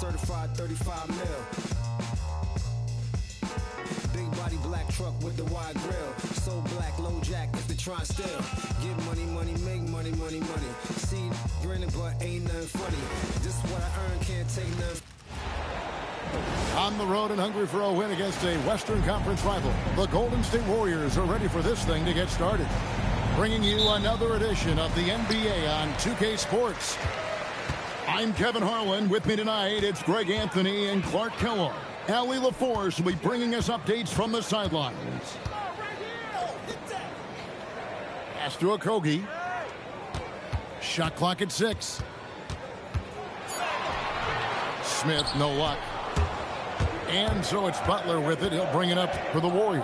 certified 35 mil. Big body black truck with the wide grill. So black, low jack if they try still. Get money, money, make money, money, money. See, grinning but ain't nothing funny. This what I earn, can't take nothing. On the road and hungry for a win against a Western Conference rival, the Golden State Warriors are ready for this thing to get started. Bringing you another edition of the NBA on 2K Sports. I'm Kevin Harlan. With me tonight, it's Greg Anthony and Clark Kellogg. Allie LaForce will be bringing us updates from the sidelines. Pass to Okogie. Shot clock at 6. Smith, no luck. And so it's Butler with it. He'll bring it up for the Warriors.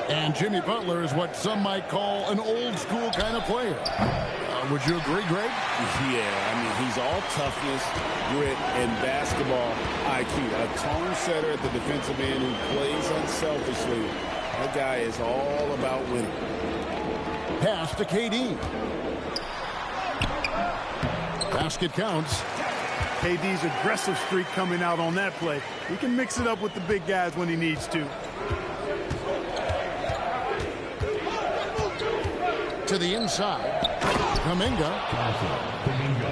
And Jimmy Butler is what some might call an old school kind of player. Would you agree, Greg? Yeah, I mean, he's all toughness, grit, and basketball IQ. A tone setter at the defensive end who plays unselfishly. That guy is all about winning. Pass to KD. Basket counts. KD's aggressive streak coming out on that play. He can mix it up with the big guys when he needs to. To the inside. Kuminga.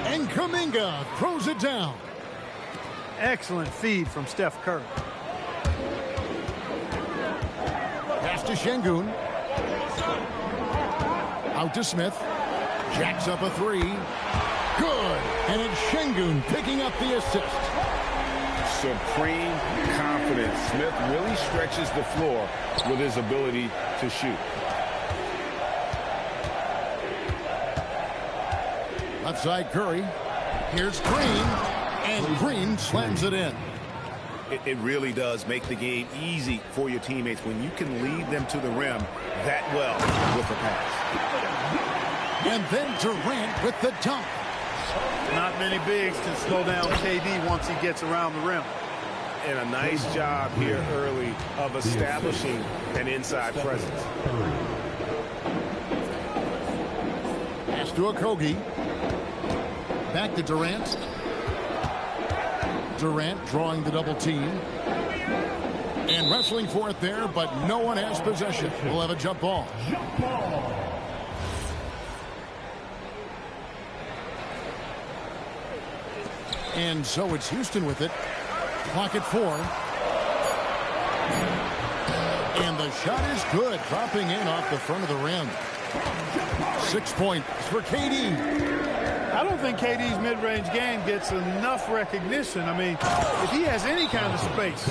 And Kuminga throws it down. Excellent feed from Steph Curry. Pass to Şengün. Out to Smith. Jacks up a 3. Good. And it's Şengün picking up the assist. Supreme confidence. Smith really stretches the floor with his ability to shoot. Left side Curry. Here's Green. And Green slams it in. It really does make the game easy for your teammates when you can lead them to the rim that well with the pass. And then Durant with the dunk. Not many bigs can slow down KD once he gets around the rim. And a nice job here early of establishing an inside presence. Pass to Okogie. Back to Durant. Durant drawing the double team. And wrestling for it there, but no one has possession. We'll have a jump ball. And so it's Houston with it. Clock at 4. And the shot is good. Dropping in off the front of the rim. 6 points for KD. I don't think KD's mid-range game gets enough recognition. I mean, if he has any kind of space,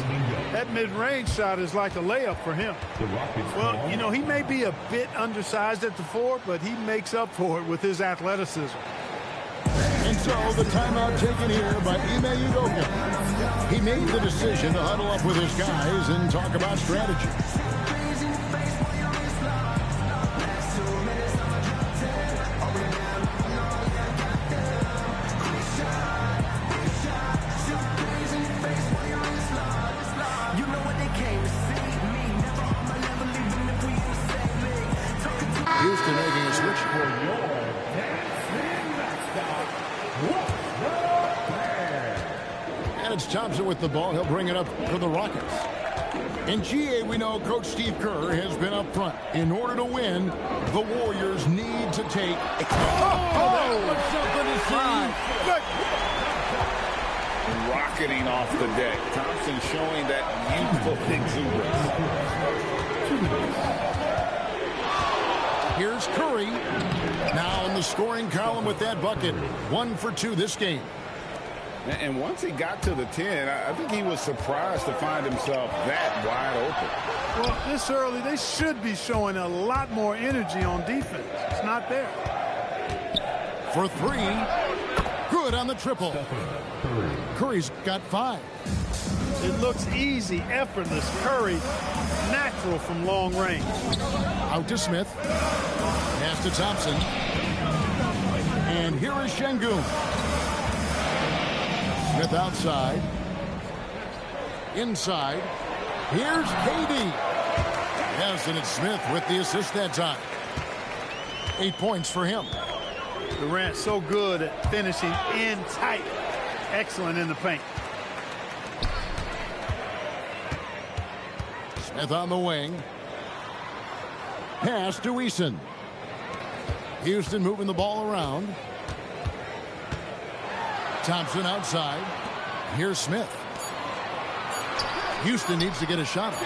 that mid-range shot is like a layup for him. Well, you know, he may be a bit undersized at the 4, but he makes up for it with his athleticism. And so the timeout taken here by Ime Udoka. He made the decision to huddle up with his guys and talk about strategy. Houston making a switch for and it's Thompson with the ball. He'll bring it up for the Rockets. In GA, we know Coach Steve Kerr has been up front. In order to win, the Warriors need to take... that was something to see. Rocketing off the deck. Thompson showing that youthful exuberance. Here's Curry. Now in the scoring column with that bucket. 1 for 2 this game. And once he got to the 10, I think he was surprised to find himself that wide open. Well, this early, they should be showing a lot more energy on defense. It's not there. For 3. Good on the triple. Curry's got 5. It looks easy, effortless. Curry, natural from long range. Out to Smith. Pass to Thompson. And here is Şengün. Smith outside. Inside. Here's KD. Yes, and it's Smith with the assist that time. 8 points for him. Durant so good at finishing in tight. excellent in the paint. Smith on the wing. Pass to Eason. Houston moving the ball around. Thompson outside. Here's Smith. Houston needs to get a shot up.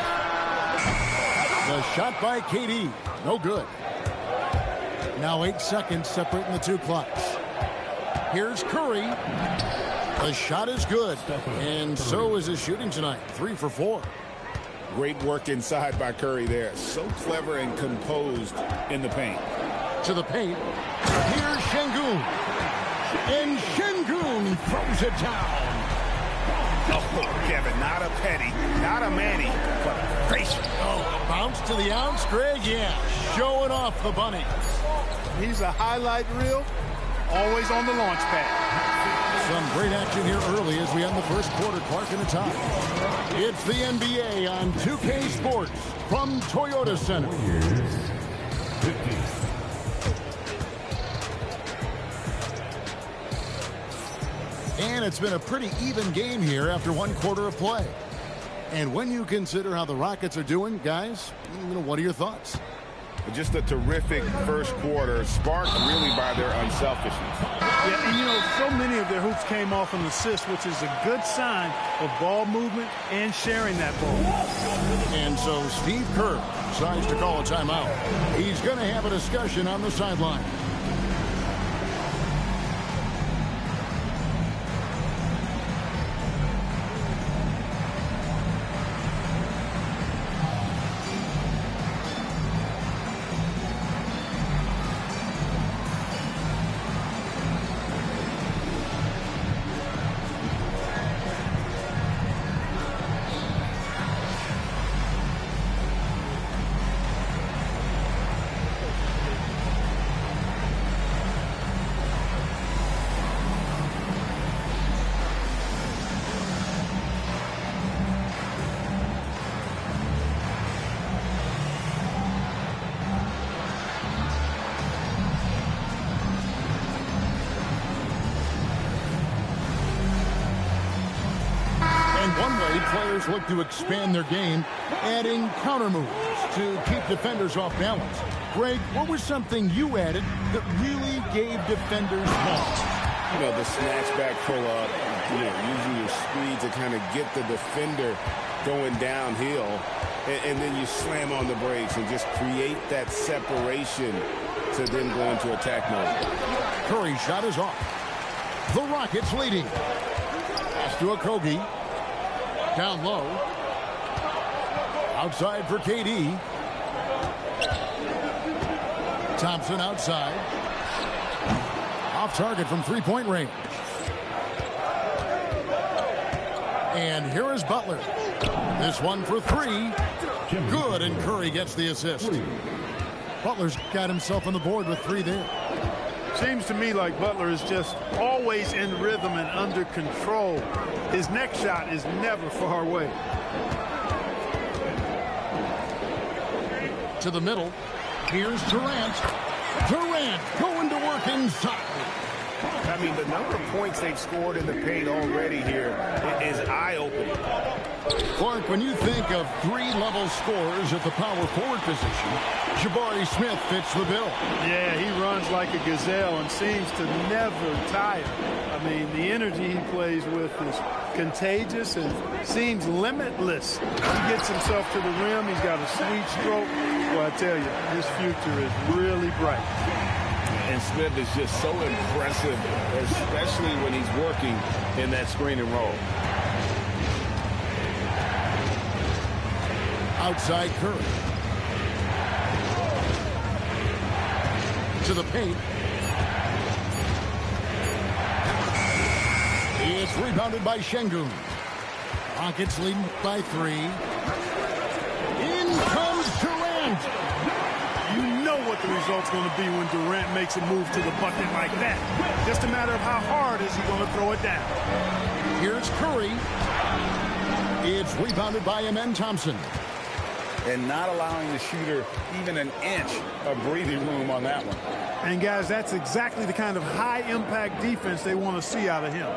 The shot by KD. No good. Now 8 seconds separating the two clocks. Here's Curry. The shot is good. And so is his shooting tonight. 3 for 4. Great work inside by Curry there. So clever and composed in the paint. To the paint. Here's Şengün. And Şengün throws it down. Oh, Kevin, not a Petty, not a Manny, but a Frazier. Oh, bounce to the ounce, Greg. Yeah, showing off the bunny. He's a highlight reel, always on the launch pad. Some great action here early as we end the first quarter. Clark in the top. It's the NBA on 2K Sports from Toyota Center. And it's been a pretty even game here after 1 quarter of play. And when you consider how the Rockets are doing, guys, what are your thoughts? Just a terrific first quarter, sparked really by their unselfishness. Yeah, and so many of their hoops came off an assist, which is a good sign of ball movement and sharing that ball. And so Steve Kerr decides to call a timeout. He's going to have a discussion on the sideline. Players look to expand their game, adding counter moves to keep defenders off balance. Greg, what was something you added that really gave defenders pause? The snatchback pull-up, using your speed to kind of get the defender going downhill, and then you slam on the brakes and just create that separation to then go into attack mode. Curry's shot is off. The Rockets leading. Pass to Okogie. Down low. Outside for KD. Thompson outside. Off target from three-point range. And here is Butler. This one for 3. Good, and Curry gets the assist. Butler's got himself on the board with 3 there. Seems to me like Butler is just always in rhythm and under control. His next shot is never far away. To the middle. Here's Durant. Durant going to work inside. I mean, the number of points they've scored in the paint already here is eye-opening. Clark, when you think of 3-level scorers at the power forward position, Jabari Smith fits the bill. Yeah, he runs like a gazelle and seems to never tire. I mean, the energy he plays with is contagious and seems limitless. He gets himself to the rim. He's got a sweet stroke. Well, I tell you, his future is really bright. And Smith is just so impressive, especially when he's working in that screen and roll. Outside Curry. To the paint. It's rebounded by Şengün. Rockets leading by 3. In comes Durant. You know what the result's going to be when Durant makes a move to the bucket like that. Just a matter of how hard is he going to throw it down. Here's Curry. It's rebounded by Amen Thompson. And not allowing the shooter even an inch of breathing room on that one. And, guys, that's exactly the kind of high-impact defense they want to see out of him.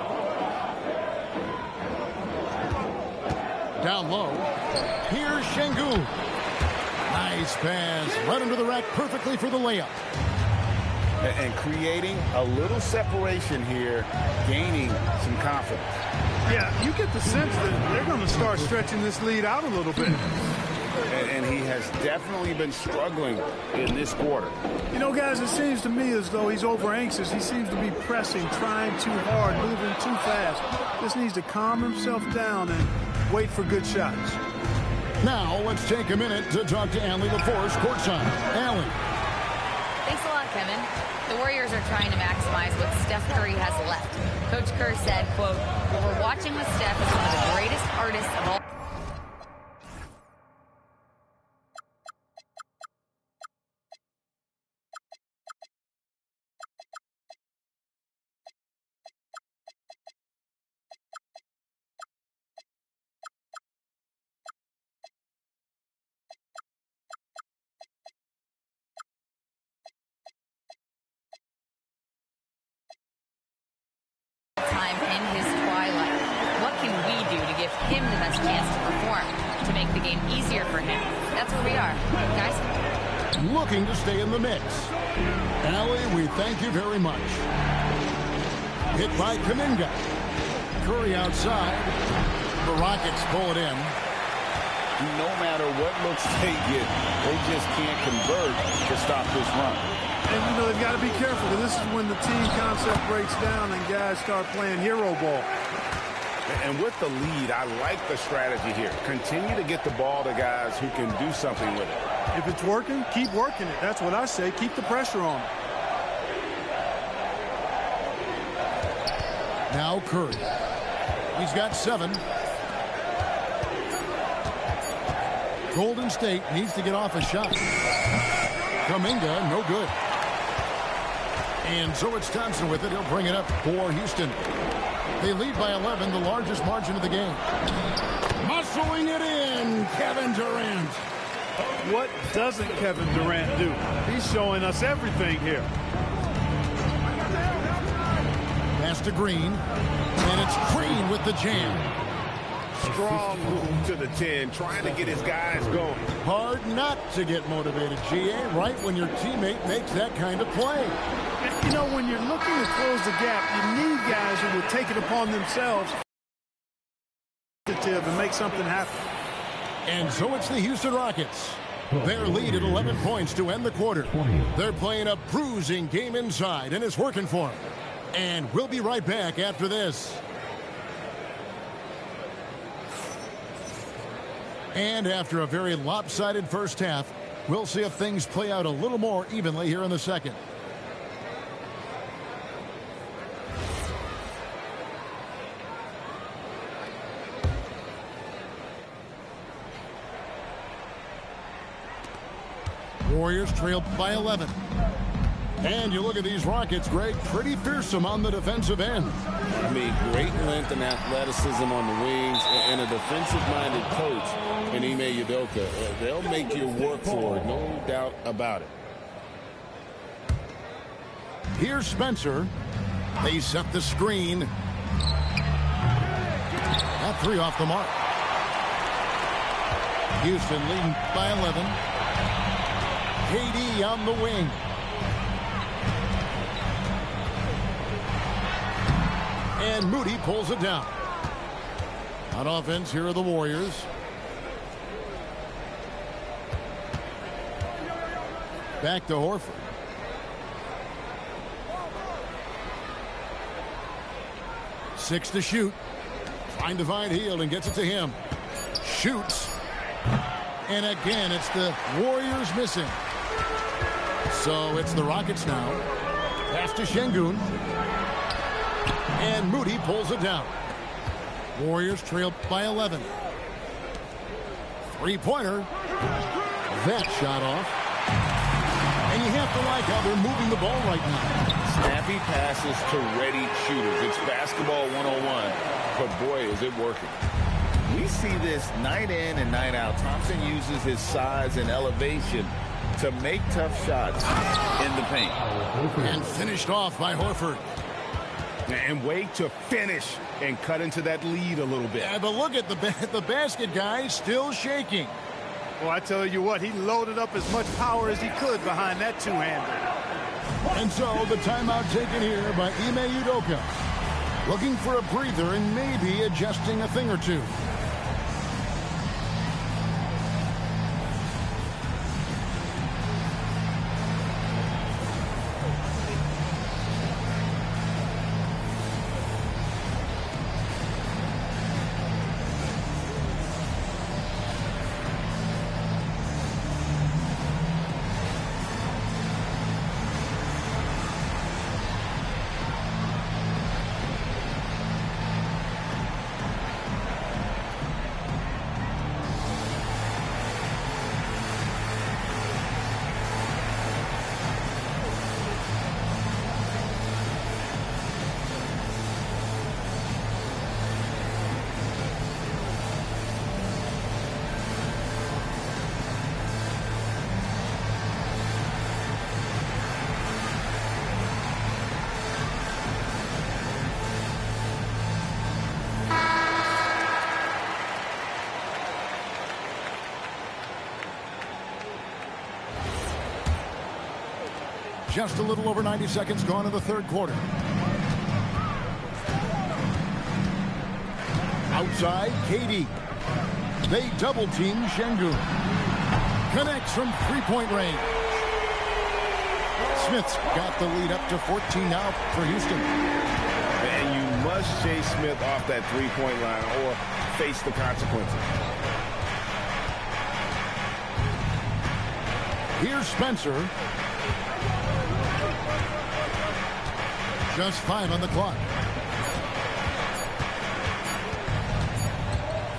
Down low. Here's Şengün. Nice pass. Right under the rack perfectly for the layup. And creating a little separation here, gaining some confidence. Yeah, you get the sense that they're going to start stretching this lead out a little bit. And he has definitely been struggling in this quarter. You know, guys, it seems to me as though he's over anxious. He seems to be pressing, trying too hard, moving too fast. Just needs to calm himself down and wait for good shots. Now let's take a minute to talk to Allie LaForce courtside. Allie. Thanks a lot, Kevin. The Warriors are trying to maximize what Steph Curry has left. Coach Kerr said, quote, "What we're watching with Steph is one of the greatest artists of all time in his twilight. What can we do to give him the best chance to perform, to make the game easier for him? That's where we are, guys. Looking to stay in the mix. Allie, we thank you very much. Hit by Kuminga. Curry outside. The Rockets pull it in. No matter what looks they get, they just can't convert to stop this run. And, you know, they've got to be careful, because this is when the team concept breaks down and guys start playing hero ball. And with the lead, I like the strategy here. Continue to get the ball to guys who can do something with it. If it's working, keep working it. That's what I say. Keep the pressure on. Now Curry. He's got 7. Golden State needs to get off a shot. Kuminga, no good. And so it's Thompson with it. He'll bring it up for Houston. They lead by 11, the largest margin of the game. Muscling it in, Kevin Durant. What doesn't Kevin Durant do? He's showing us everything here. Pass to Green. And it's Green with the jam. Strong move to the 10, trying to get his guys going. Hard not to get motivated, GA, right when your teammate makes that kind of play. You know, when you're looking to close the gap, you need guys who will take it upon themselves and make something happen. And so it's the Houston Rockets. Their lead at 11 points to end the quarter. They're playing a bruising game inside, and it's working for them. And we'll be right back after this. And after a very lopsided first half, we'll see if things play out a little more evenly here in the second. Warriors trail by 11. And you look at these Rockets, Greg, pretty fearsome on the defensive end. I mean, great length and athleticism on the wings, and a defensive-minded coach in Ime Udoka. They'll make you work for it, no doubt about it. Here's Spencer. They set the screen. That 3 off the mark. Houston leading by 11. KD on the wing. And Moody pulls it down. On offense, here are the Warriors. Back to Horford. Six to shoot. Trying to find Hield and gets it to him. Shoots. And again, it's the Warriors missing. So it's the Rockets now. Pass to Şengün. And Moody pulls it down. Warriors trail by 11. Three-pointer. That shot off. And you have to like how they're moving the ball right now. Snappy passes to ready shooters. It's basketball 101. But boy, is it working. We see this night in and night out. Thompson uses his size and elevation to make tough shots in the paint. And finished off by Horford. And wait to finish and cut into that lead a little bit. Yeah, but look at the basket, guys, still shaking. Well, I tell you what, he loaded up as much power as he could behind that two-hander. And so the timeout taken here by Ime Udoka. Looking for a breather and maybe adjusting a thing or two. Just a little over 90 seconds gone in the third quarter. Outside, KD. They double team Şengün. Connects from three-point range. Smith's got the lead up to 14 now for Houston. And you must chase Smith off that three-point line or face the consequences. Here's Spencer. Just 5 on the clock.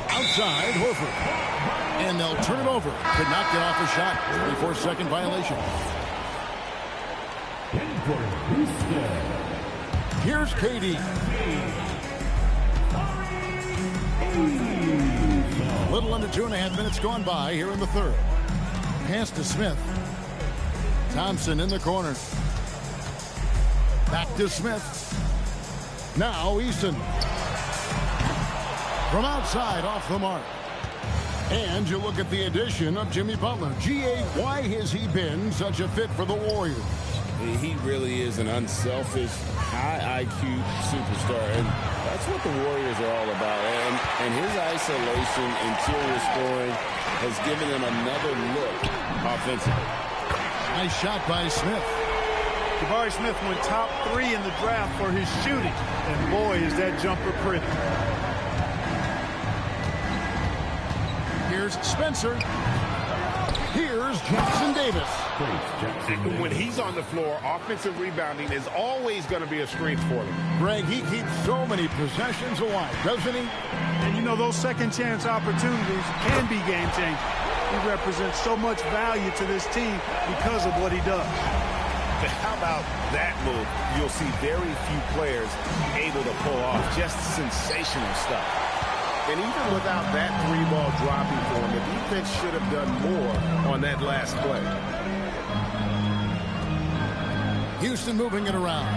Outside, Horford. And they'll turn it over. Could not get off a shot. 24-second violation. Here's KD. A little under 2.5 minutes gone by here in the third. Pass to Smith. Thompson in the corner. Back to Smith. Now Easton. From outside, off the mark. And you look at the addition of Jimmy Butler. G.A., why has he been such a fit for the Warriors? He really is an unselfish, high IQ superstar, and that's what the Warriors are all about. And his isolation, interior scoring, has given them another look offensively. Nice shot by Smith. Jabari Smith went top 3 in the draft for his shooting. And boy, is that jumper pretty. Here's Spencer. Here's Jackson Davis. When he's on the floor, offensive rebounding is always going to be a strength for them. Greg, he keeps so many possessions alive, doesn't he? And you know, those second chance opportunities can be game changing. He represents so much value to this team because of what he does. How about that move? You'll see very few players able to pull off just sensational stuff. And even without that three-ball dropping for him, the defense should have done more on that last play. Houston moving it around.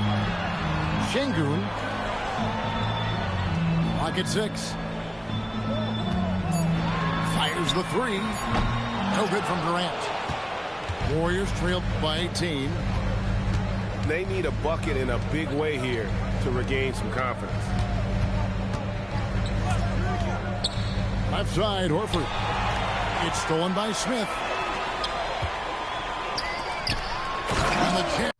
Şengün. Clock at 6. Fires the 3. No good from Durant. Warriors trailed by 18. They need a bucket in a big way here to regain some confidence. Left side, Horford. It's stolen by Smith. And the